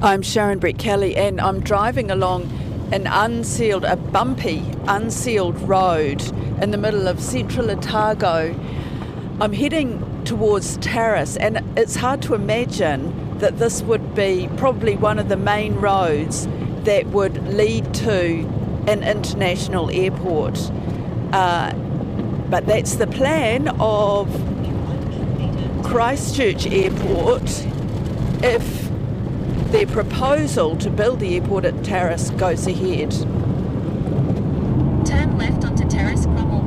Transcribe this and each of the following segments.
I'm Sharon Brett Kelly, and I'm driving along a bumpy, unsealed road in the middle of central Otago. I'm heading towards Tarras, and it's hard to imagine that this would be probably one of the main roads that would lead to an international airport. But that's the plan of Christchurch Airport if their proposal to build the airport at Tarras goes ahead. Turn left onto Tarras Cromwell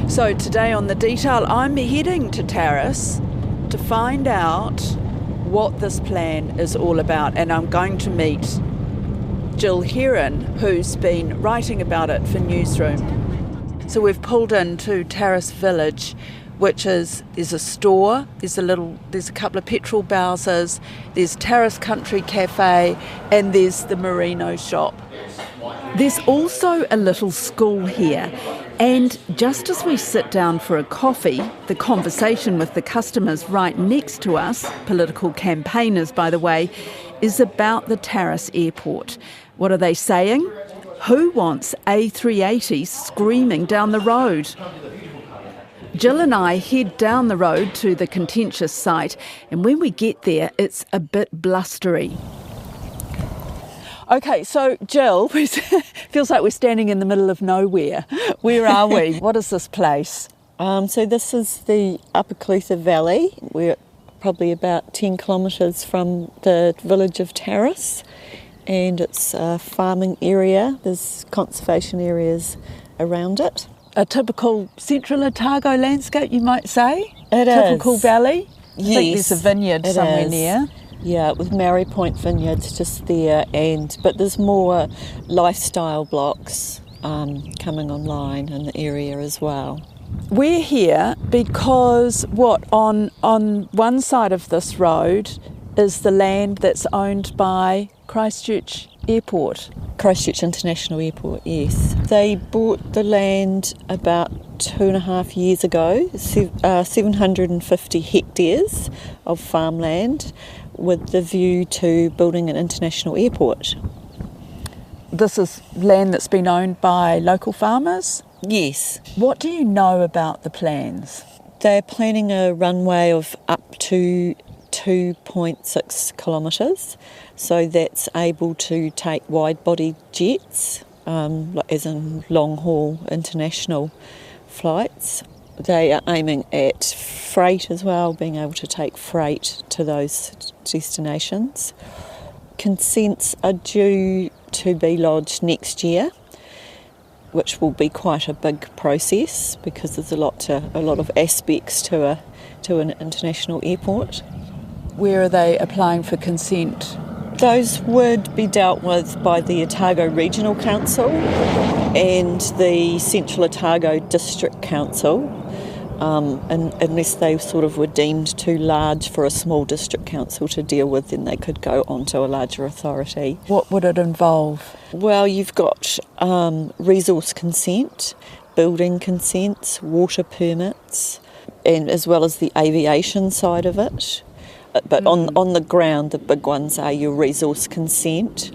Road. So today on The Detail, I'm heading to Tarras to find out what this plan is all about, and I'm going to meet Jill Heron, who's been writing about it for Newsroom. So we've pulled into Tarras Village, which is a store, there's a couple of petrol bowsers, there's Tarras Country Cafe, and there's the Merino shop. There's also a little school here, and just as we sit down for a coffee, the conversation with the customers right next to us, political campaigners by the way, is about the Tarras Airport. What are they saying? Who wants A380s screaming down the road? Jill and I head down the road to the contentious site, and when we get there, it's a bit blustery. Okay, so Jill, feels like we're standing in the middle of nowhere. Where are we? What is this place? So this is the Upper Clutha Valley. We're probably about 10 kilometres from the village of Tarras, and it's a farming area. There's conservation areas around it. A typical central Otago landscape, you might say? It is. Typical valley? Yes. I think there's a vineyard somewhere near. Yeah, with Maori Point Vineyards just there, but there's more lifestyle blocks coming online in the area as well. We're here because on one side of this road is the land that's owned by Christchurch Airport. Christchurch International Airport, yes. They bought the land about 2.5 years ago, 750 hectares of farmland with the view to building an international airport. This is land that's been owned by local farmers? Yes. What do you know about the plans? They're planning a runway of up to 2.6 kilometres, so that's able to take wide-body jets, as in long-haul international flights. They are aiming at freight as well, being able to take freight to those destinations. Consents are due to be lodged next year, which will be quite a big process because there's a lot of aspects to an international airport. Where are they applying for consent? Those would be dealt with by the Otago Regional Council and the Central Otago District Council, unless they sort of were deemed too large for a small district council to deal with, then they could go on to a larger authority. What would it involve? Well, you've got resource consent, building consents, water permits, and as well as the aviation side of it. But on the ground, the big ones are your resource consent.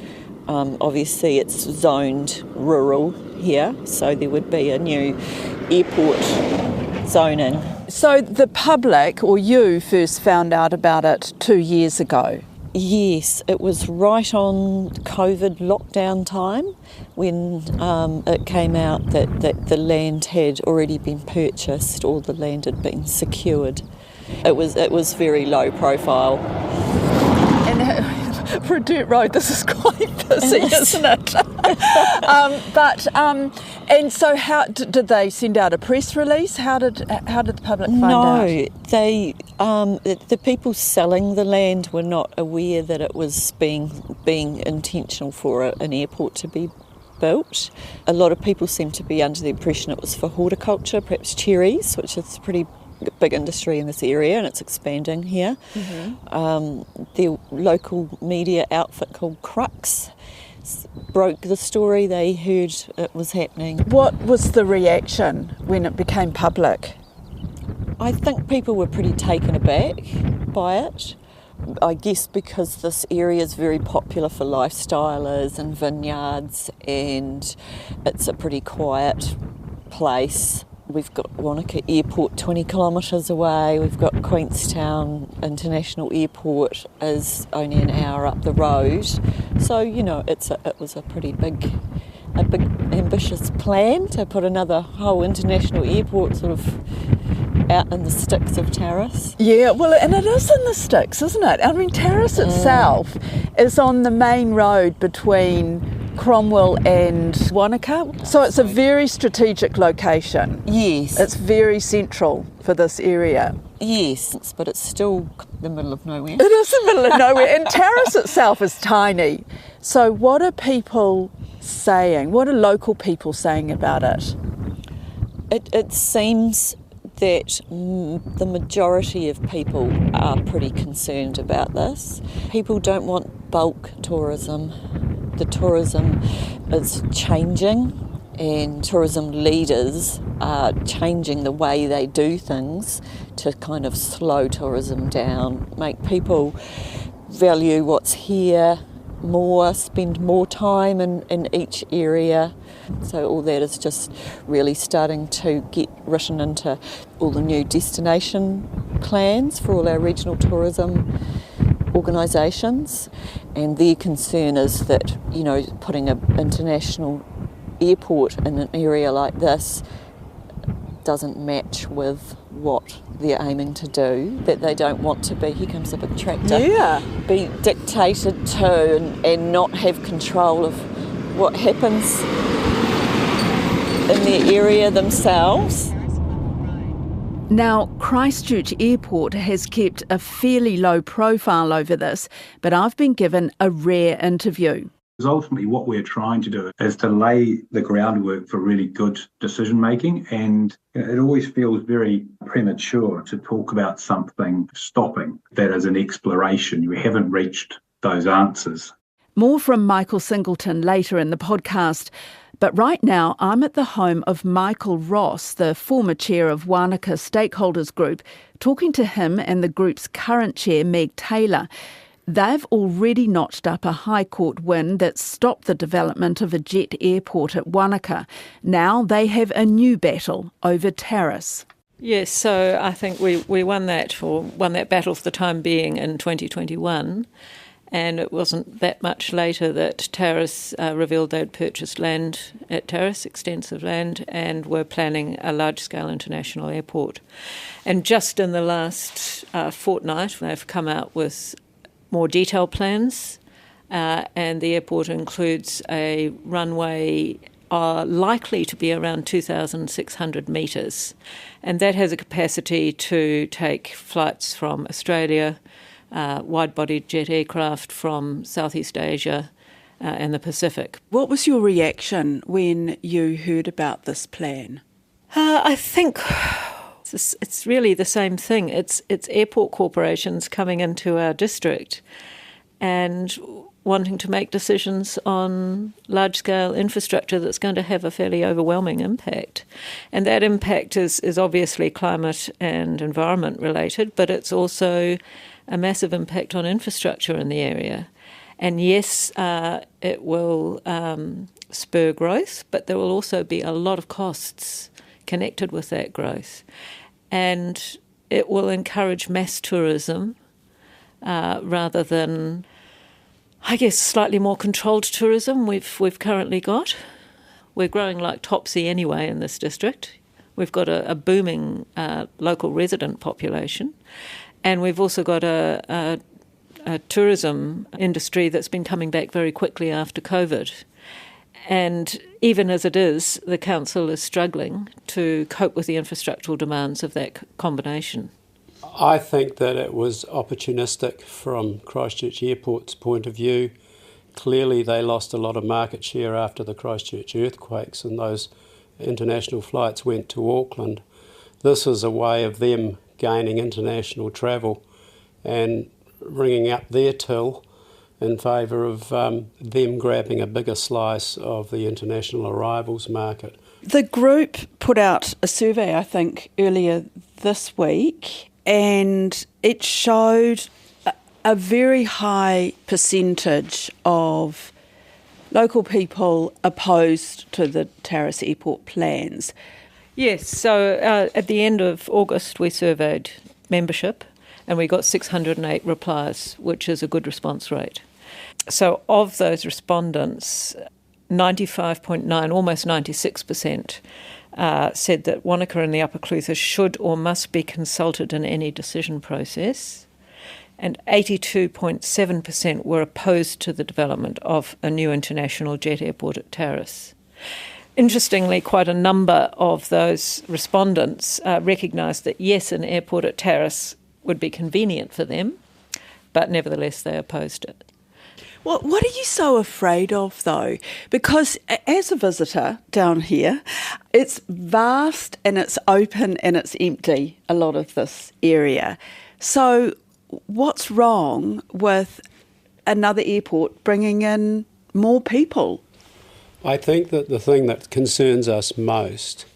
Obviously, it's zoned rural here, so there would be a new airport zoning. So the public, or you, first found out about it 2 years ago? Yes, it was right on COVID lockdown time when it came out that the land had already been purchased or the land had been secured. It was very low profile. And for a dirt road, this is quite busy, isn't it? And so, how did they send out a press release? How did the public find out? No, the people selling the land were not aware that it was being intentional for an airport to be built. A lot of people seem to be under the impression it was for horticulture, perhaps cherries, which is pretty big industry in this area and it's expanding here. Mm-hmm. The local media outfit called Crux broke the story. They heard it was happening. What was the reaction when it became public? I think people were pretty taken aback by it. I guess because this area is very popular for lifestylers and vineyards, and it's a pretty quiet place. We've got Wanaka Airport 20 kilometres away. We've got Queenstown International Airport is only an hour up the road. So, it was a pretty big ambitious plan to put another whole international airport sort of out in the sticks of Tarras. Yeah, well, and it is in the sticks, isn't it? I mean, Tarras itself is on the main road between Cromwell and Wanaka. So it's a very strategic location. Yes. It's very central for this area. Yes, but it's still the middle of nowhere. It is the middle of nowhere, and Tarras itself is tiny. So what are people saying? What are local people saying about it? It seems that the majority of people are pretty concerned about this. People don't want bulk tourism. The tourism is changing, and tourism leaders are changing the way they do things to kind of slow tourism down, make people value what's here more, spend more time in each area. So all that is just really starting to get written into all the new destination plans for all our regional tourism organisations, and their concern is that, putting an international airport in an area like this doesn't match with what they're aiming to do, that they don't want to be, here comes a big tractor, be dictated to and not have control of what happens in their area themselves. Now, Christchurch Airport has kept a fairly low profile over this, but I've been given a rare interview. Ultimately, what we're trying to do is to lay the groundwork for really good decision making, and it always feels very premature to talk about something stopping. That is an exploration. You haven't reached those answers. More from Michael Singleton later in the podcast. But right now, I'm at the home of Michael Ross, the former chair of Wanaka Stakeholders Group, talking to him and the group's current chair, Meg Taylor. They've already notched up a High Court win that stopped the development of a jet airport at Wanaka. Now they have a new battle over Tarras. Yes, so I think we won that battle for the time being in 2021. And it wasn't that much later that Tarras revealed they'd purchased land at Tarras, extensive land, and were planning a large-scale international airport. And just in the last fortnight, they've come out with more detailed plans, and the airport includes a runway likely to be around 2,600 metres. And that has a capacity to take flights from Australia, wide-bodied jet aircraft from Southeast Asia and the Pacific. What was your reaction when you heard about this plan? I think it's really the same thing. It's airport corporations coming into our district and wanting to make decisions on large-scale infrastructure that's going to have a fairly overwhelming impact. And that impact is obviously climate and environment related, but it's also a massive impact on infrastructure in the area. And yes, it will spur growth, but there will also be a lot of costs connected with that growth. And it will encourage mass tourism rather than, I guess, slightly more controlled tourism we've currently got. We're growing like Topsy anyway in this district. We've got a booming local resident population. And we've also got a tourism industry that's been coming back very quickly after COVID. And even as it is, the council is struggling to cope with the infrastructural demands of that combination. I think that it was opportunistic from Christchurch Airport's point of view. Clearly they lost a lot of market share after the Christchurch earthquakes, and those international flights went to Auckland. This is a way of them gaining international travel and ringing up their till in favour of them grabbing a bigger slice of the international arrivals market. The group put out a survey, I think, earlier this week, and it showed a very high percentage of local people opposed to the Tarras Airport plans. Yes, so at the end of August we surveyed membership and we got 608 replies, which is a good response rate. So of those respondents, 95.9, almost 96%, said that Wanaka and the Upper Clutha should or must be consulted in any decision process, and 82.7% were opposed to the development of a new international jet airport at Tarras. Interestingly, quite a number of those respondents recognised that yes, an airport at Tarras would be convenient for them, but nevertheless they opposed it. What are you so afraid of, though? Because as a visitor down here, it's vast and it's open and it's empty, a lot of this area. So what's wrong with another airport bringing in more people? I think that the thing that concerns us most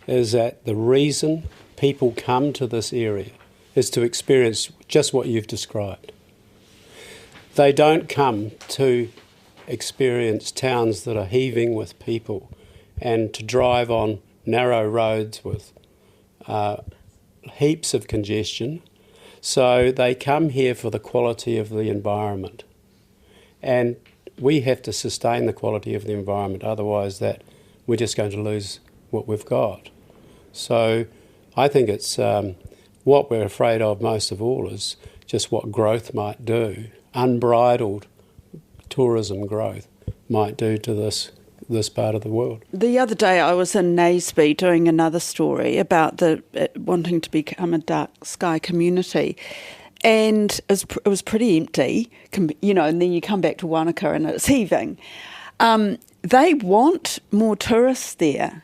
is that the reason people come to this area is to experience just what you've described. They don't come to experience towns that are heaving with people and to drive on narrow roads with heaps of congestion. So they come here for the quality of the environment. And we have to sustain the quality of the environment, otherwise we're just going to lose what we've got. So I think it's what we're afraid of most of all is just what growth might do. Unbridled tourism growth might do to this part of the world. The other day I was in Naseby doing another story about wanting to become a dark sky community, and it was pretty empty, and then you come back to Wanaka and it's heaving. They want more tourists there.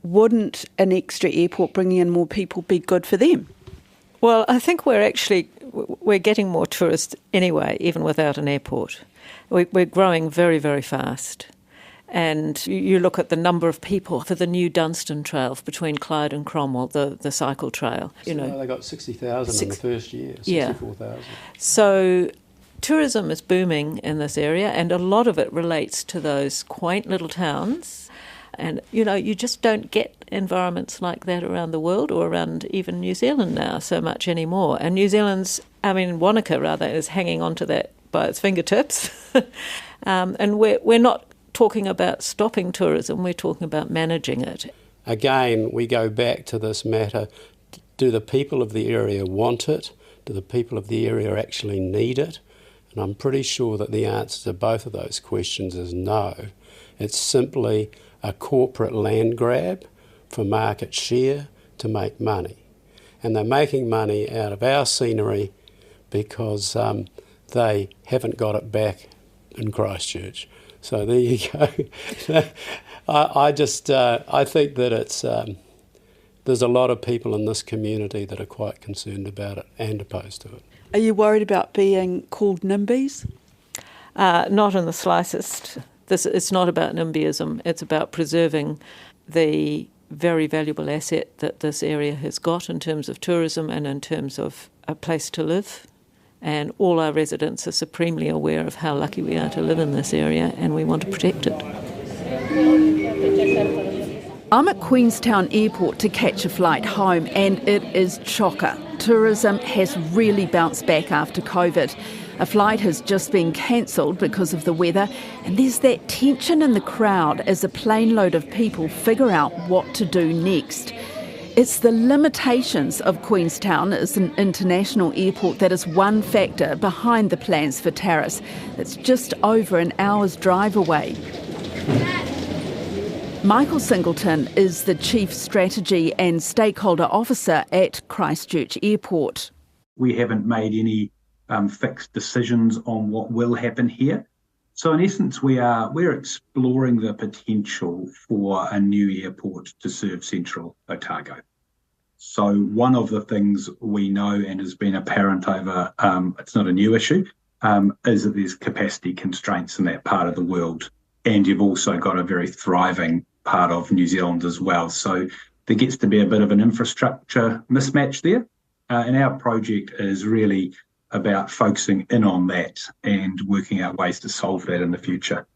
Wouldn't an extra airport bringing in more people be good for them? Well, I think we're getting more tourists anyway, even without an airport. We're growing very, very fast. And you look at the number of people for the new Dunstan Trail between Clyde and Cromwell, the cycle trail. So they got 60,000 in the first year, 64,000. Yeah. So tourism is booming in this area, and a lot of it relates to those quaint little towns. And, you just don't get environments like that around the world or around even New Zealand now so much anymore. And Wanaka rather, is hanging on to that by its fingertips. And we're not talking about stopping tourism, we're talking about managing it. Again, we go back to this matter, do the people of the area want it? Do the people of the area actually need it? And I'm pretty sure that the answer to both of those questions is no. It's simply a corporate land grab for market share to make money. And they're making money out of our scenery because they haven't got it back in Christchurch. So there you go. I think that it's there's a lot of people in this community that are quite concerned about it and opposed to it. Are you worried about being called NIMBYs? Not in the slightest. It's not about NIMBYism. It's about preserving the very valuable asset that this area has got in terms of tourism and in terms of a place to live. And all our residents are supremely aware of how lucky we are to live in this area, and we want to protect it. I'm at Queenstown Airport to catch a flight home, and it is chocker. Tourism has really bounced back after COVID. A flight has just been cancelled because of the weather, and there's that tension in the crowd as a plane load of people figure out what to do next. It's the limitations of Queenstown as an international airport that is one factor behind the plans for Tarras. It's just over an hour's drive away. Michael Singleton is the Chief Strategy and Stakeholder Officer at Christchurch Airport. We haven't made any fixed decisions on what will happen here. So in essence, we're exploring the potential for a new airport to serve central Otago. So one of the things we know and has been apparent over, it's not a new issue, is that there's capacity constraints in that part of the world. And you've also got a very thriving part of New Zealand as well. So there gets to be a bit of an infrastructure mismatch there. And our project is really about focusing in on that and working out ways to solve that in the future.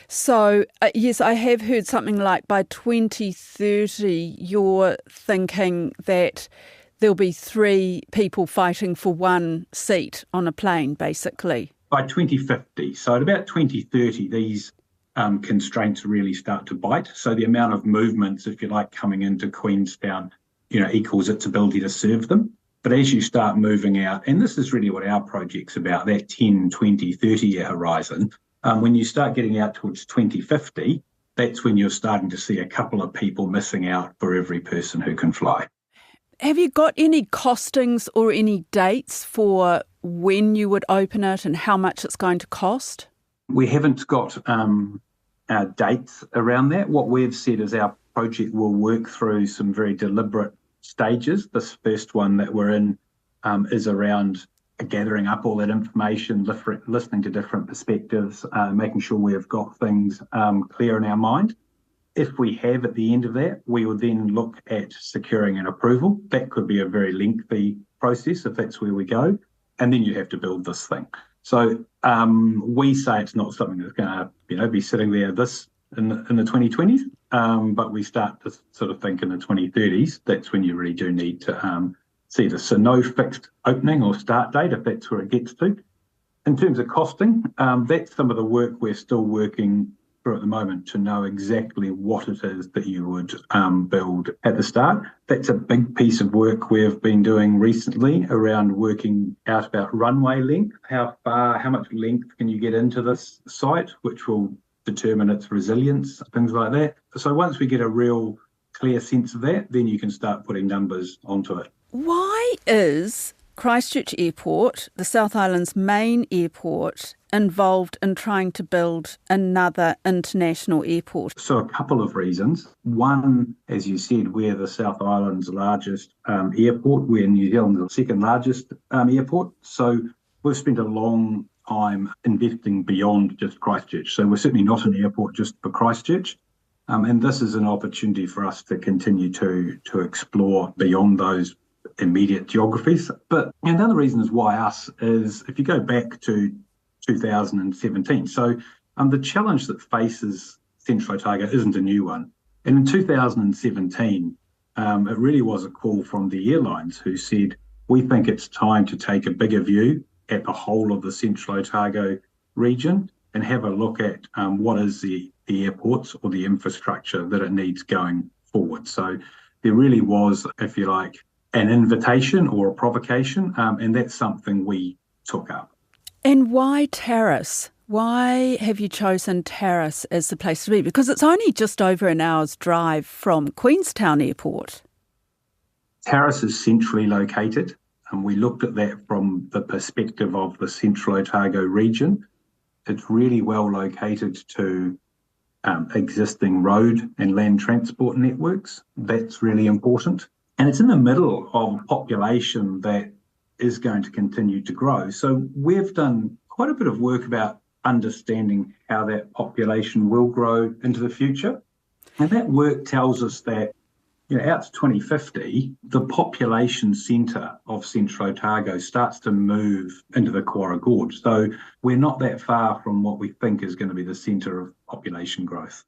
So, yes, I have heard something like by 2030, you're thinking that there'll be 3 people fighting for 1 seat on a plane, basically. By 2050, so at about 2030, these constraints really start to bite. So the amount of movements, if you like, coming into Queenstown, equals its ability to serve them. But as you start moving out, and this is really what our project's about, that 10, 20, 30-year horizon, when you start getting out towards 2050, that's when you're starting to see a couple of people missing out for every person who can fly. Have you got any costings or any dates for when you would open it and how much it's going to cost? We haven't got dates around that. What we've said is our project will work through some very deliberate stages. This first one that we're in is around gathering up all that information, listening to different perspectives, making sure we've got things clear in our mind. If we have at the end of that, we will then look at securing an approval. That could be a very lengthy process if that's where we go. And then you have to build this thing. So we say it's not something that's going to be sitting there in the 2020s, but we start to sort of think in the 2030s. That's when you really do need to see this. So no fixed opening or start date if that's where it gets to. In terms of costing, that's some of the work we're still working through at the moment to know exactly what it is that you would build at the start. That's a big piece of work we've been doing recently around working out about runway length, how much length can you get into this site, which will determine its resilience, things like that. So once we get a real clear sense of that, then you can start putting numbers onto it. Why is Christchurch Airport, the South Island's main airport, involved in trying to build another international airport? So a couple of reasons. One, as you said, we're the South Island's largest airport. We're New Zealand's second largest airport. So we've spent a long time investing beyond just Christchurch. So we're certainly not an airport just for Christchurch. And this is an opportunity for us to continue to explore beyond those immediate geographies. But another reason is why us is if you go back to 2017. So the challenge that faces Central Otago isn't a new one. And in 2017, it really was a call from the airlines who said, we think it's time to take a bigger view at the whole of the Central Otago region and have a look at what is the airports or the infrastructure that it needs going forward. So there really was, if you like, an invitation or a provocation, and that's something we took up. And why Tarras? Why have you chosen Tarras as the place to be? Because it's only just over an hour's drive from Queenstown Airport. Tarras is centrally located, and we looked at that from the perspective of the Central Otago region. It's really well located to existing road and land transport networks. That's really important. And it's in the middle of a population that is going to continue to grow. So we've done quite a bit of work about understanding how that population will grow into the future. And that work tells us that, out to 2050, the population centre of Central Otago starts to move into the Kora Gorge. So we're not that far from what we think is going to be the centre of population growth.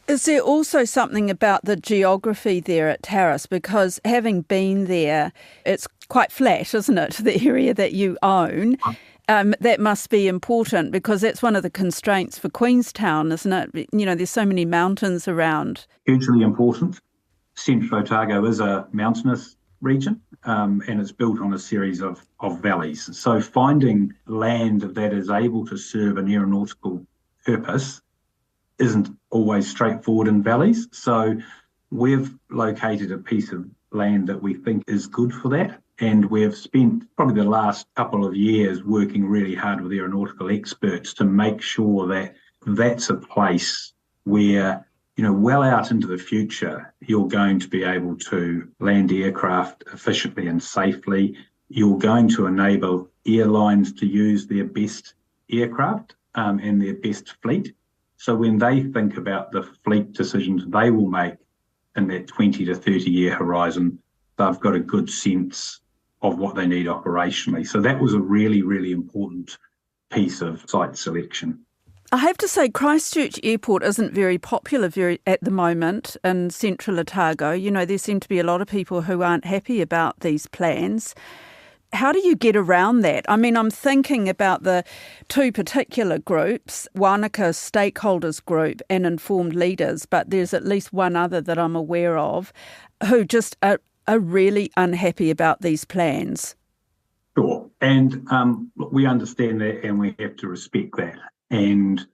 Is there also something about the geography there at Tarras? Because having been there, it's quite flat, isn't it, the area that you own? That must be important because that's one of the constraints for Queenstown, isn't it? There's so many mountains around. Hugely important. Central Otago is a mountainous region and it's built on a series of valleys. So finding land that is able to serve an aeronautical purpose isn't always straightforward in valleys. So we've located a piece of land that we think is good for that. And we've spent probably the last couple of years working really hard with aeronautical experts to make sure that that's a place where, well out into the future, you're going to be able to land aircraft efficiently and safely. You're going to enable airlines to use their best aircraft and their best fleet. So when they think about the fleet decisions they will make in that 20 to 30 year horizon, they've got a good sense of what they need operationally. So that was a really, really important piece of site selection. I have to say, Christchurch Airport isn't very popular at the moment in central Otago. You know, there seem to be a lot of people who aren't happy about these plans. How do you get around that? I mean, I'm thinking about the two particular groups, Wanaka Stakeholders Group and Informed Leaders, but there's at least one other that I'm aware of who just are really unhappy about these plans. Sure. And look, we understand that and we have to respect that. And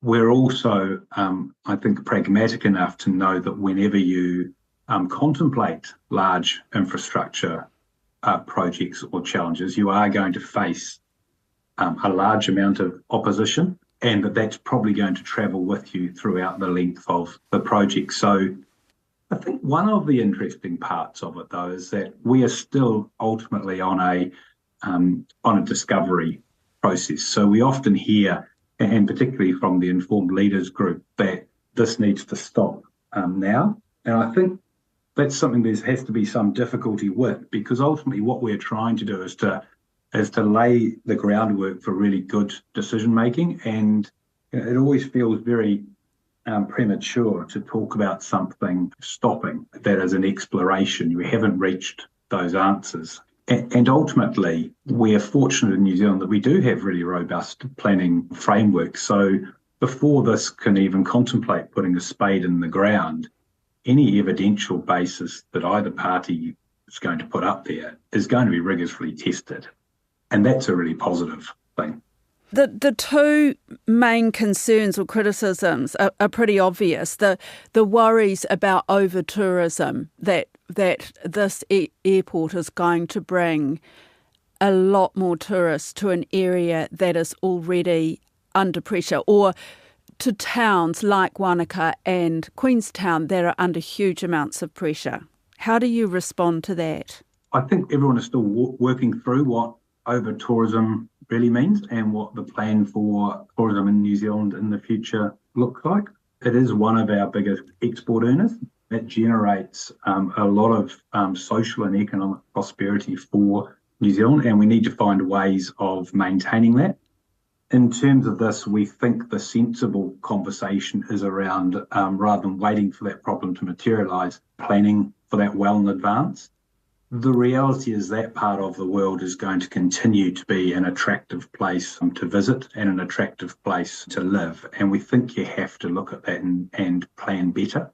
we're also, I think, pragmatic enough to know that whenever you contemplate large infrastructure projects or challenges, you are going to face a large amount of opposition, and that's probably going to travel with you throughout the length of the project. So I think one of the interesting parts of it, though, is that we are still ultimately on a discovery process. So we often hear, and particularly from the Informed Leaders group, that this needs to stop now. And I think that's something there has to be some difficulty with, because ultimately what we're trying to do is to lay the groundwork for really good decision making. And it always feels very premature to talk about something stopping that is an exploration. We haven't reached those answers. And ultimately, we're fortunate in New Zealand that we do have really robust planning frameworks. So before this can even contemplate putting a spade in the ground, any evidential basis that either party is going to put up there is going to be rigorously tested. And that's a really positive thing. The two main concerns or criticisms are pretty obvious. The worries about over-tourism, that this airport is going to bring a lot more tourists to an area that is already under pressure, or to towns like Wanaka and Queenstown that are under huge amounts of pressure. How do you respond to that? I think everyone is still working through what over-tourism really means and what the plan for tourism in New Zealand in the future looks like. It is one of our biggest export earners. It generates a lot of social and economic prosperity for New Zealand, and we need to find ways of maintaining that. In terms of this, we think the sensible conversation is around, rather than waiting for that problem to materialise, planning for that well in advance. The reality is that part of the world is going to continue to be an attractive place to visit and an attractive place to live. And we think you have to look at that and plan better.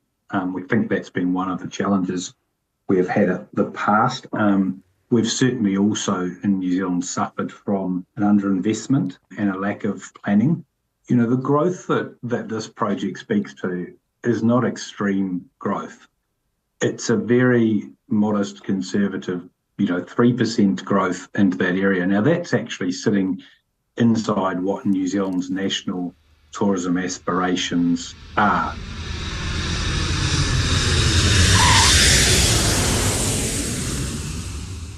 We think that's been one of the challenges we have had in the past. We've certainly also in New Zealand suffered from an underinvestment and a lack of planning. You know, the growth that this project speaks to is not extreme growth. It's a very modest, conservative, 3% growth into that area. Now, that's actually sitting inside what New Zealand's national tourism aspirations are.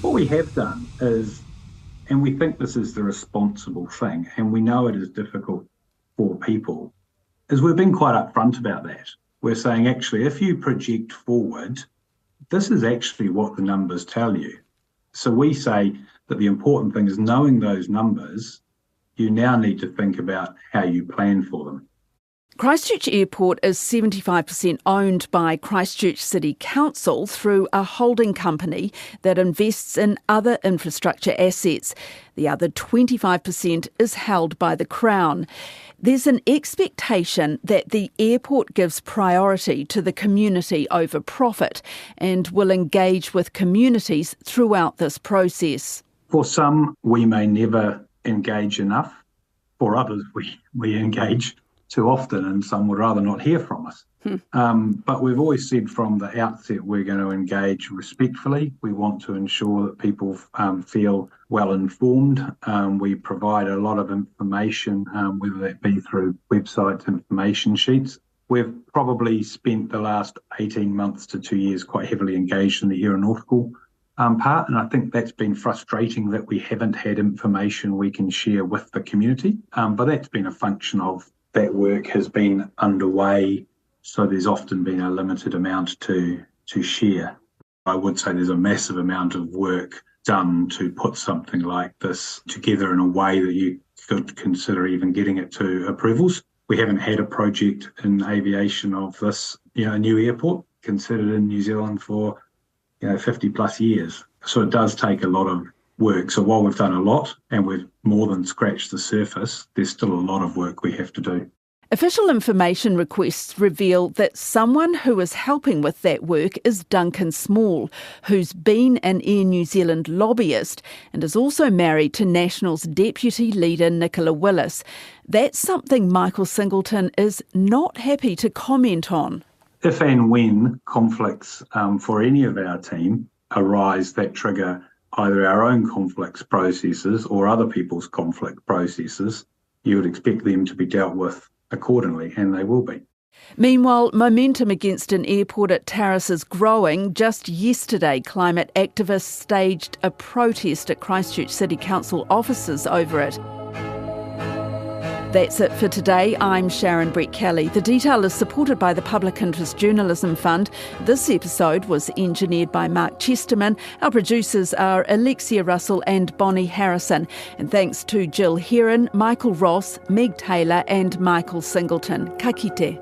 What we have done is, and we think this is the responsible thing, and we know it is difficult for people, is we've been quite upfront about that. We're saying, actually, if you project forward, this is actually what the numbers tell you. So we say that the important thing is knowing those numbers, you now need to think about how you plan for them. Christchurch Airport is 75% owned by Christchurch City Council through a holding company that invests in other infrastructure assets. The other 25% is held by the Crown. There's an expectation that the airport gives priority to the community over profit and will engage with communities throughout this process. For some, we may never engage enough. For others, we engage too often, and some would rather not hear from us. But we've always said from the outset we're going to engage respectfully. We want to ensure that people feel well informed. We provide a lot of information, whether that be through websites, information sheets. We've probably spent the last 18 months to 2 years quite heavily engaged in the aeronautical part, and I think that's been frustrating that we haven't had information we can share with the community. But that's been a function of that work has been underway, so there's often been a limited amount to share. I would say there's a massive amount of work done to put something like this together in a way that you could consider even getting it to approvals. We haven't had a project in aviation of this, a new airport considered in New Zealand for, 50 plus years. So it does take a lot of work. So while we've done a lot and we've more than scratched the surface, there's still a lot of work we have to do. Official information requests reveal that someone who is helping with that work is Duncan Small, who's been an Air New Zealand lobbyist and is also married to National's Deputy Leader Nicola Willis. That's something Michael Singleton is not happy to comment on. If and when conflicts for any of our team arise that trigger either our own conflicts processes or other people's conflict processes, you would expect them to be dealt with accordingly, and they will be. Meanwhile, momentum against an airport at Tarras is growing. Just yesterday, climate activists staged a protest at Christchurch City Council offices over it. That's it for today. I'm Sharon Brett-Kelly. The Detail is supported by the Public Interest Journalism Fund. This episode was engineered by Mark Chesterman. Our producers are Alexia Russell and Bonnie Harrison. And thanks to Jill Heron, Michael Ross, Meg Taylor and Michael Singleton. Ka kite.